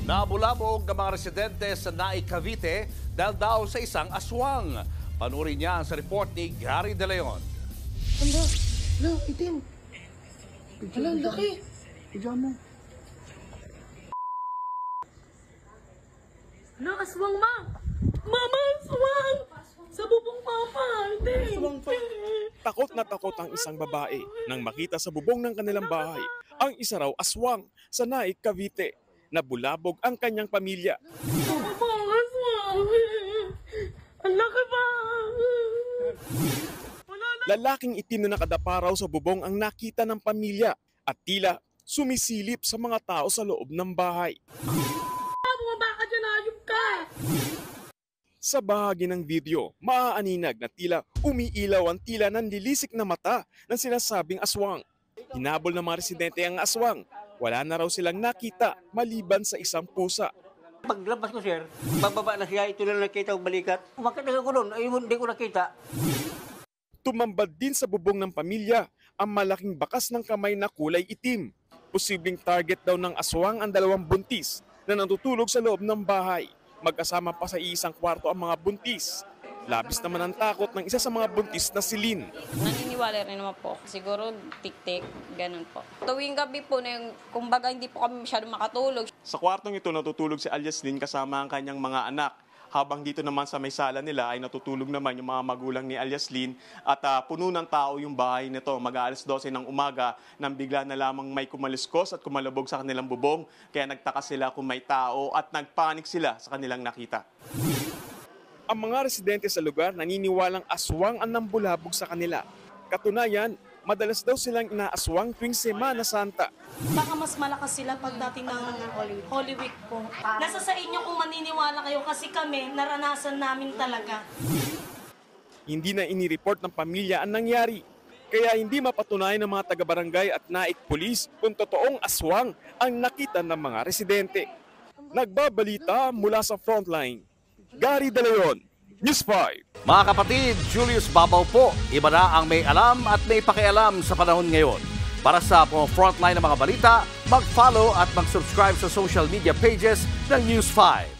Nabulabog ang mga residente sa Naik, Cavite dahil daw sa isang aswang. Panurin niya sa report ni Gary De Leon. Hala, itim. Hala, laki. Pidyan mo. Hala, aswang ma. Mama, aswang. Sa bubong papa. Aswang pa. Takot na takot ang isang babae nang makita sa bubong ng kanilang bahay ang isa raw aswang sa Naik, Cavite. Nabulabog ang kanyang pamilya. Mama, aswang. Ang laki pa. Lalaking itim na nakadapa raw sa bubong ang nakita ng pamilya at tila sumisilip sa mga tao sa loob ng bahay. Bumaba ka dyan, ayub ka. Sa bahagi ng video, maaaninag na tila umiilaw ang tila nanlilisik na mata ng sinasabing aswang. Hinabol ng mga residente ang aswang. Wala na raw silang nakita maliban sa isang pusa. Paglabas ko, sir, bababa na siya, ito na nakita ang balikat. Umakit na ako doon, ayun, hindi ko nakita. Tumambad din sa bubong ng pamilya ang malaking bakas ng kamay na kulay itim. Posibleng target daw ng aswang ang dalawang buntis na natutulog sa loob ng bahay. Magkasama pa sa isang kwarto ang mga buntis. Labis naman ang takot ng isa sa mga buntis na si Lynn. Naniniwala rin naman po. Siguro tik-tik, ganun po. Tuwing gabi po, kumbaga hindi po kami masyadong makatulog. Sa kwartong ito natutulog si alias Lynn kasama ang kanyang mga anak. Habang dito naman sa may sala nila ay natutulog naman yung mga magulang ni alias Lynn at puno ng tao yung bahay nito. Mag-aalas 12 ng umaga nang bigla na lamang may kumaliskos at kumalabog sa kanilang bubong. Kaya nagtaka sila kung may tao at nagpanik sila sa kanilang nakita. Ang mga residente sa lugar naniniwalang aswang ang nambulabog sa kanila. Katunayan, madalas daw silang inaaswang tuwing Semana Santa. Baka mas malakas sila pagdating ng Holy Week po. Nasa sa inyo kung maniniwala kayo kasi kami, naranasan namin talaga. Hindi na inireport ng pamilya ang nangyari. Kaya hindi mapatunayan ng mga taga-barangay at Naik Police kung totoong aswang ang nakita ng mga residente. Nagbabalita mula sa frontline, Gary De Leon, News 5. Mga kapatid, Julius Babaw po. Iba na ang may alam at may pakialam sa panahon ngayon. Para sa frontline ng mga balita, mag-follow at mag-subscribe sa social media pages ng News 5.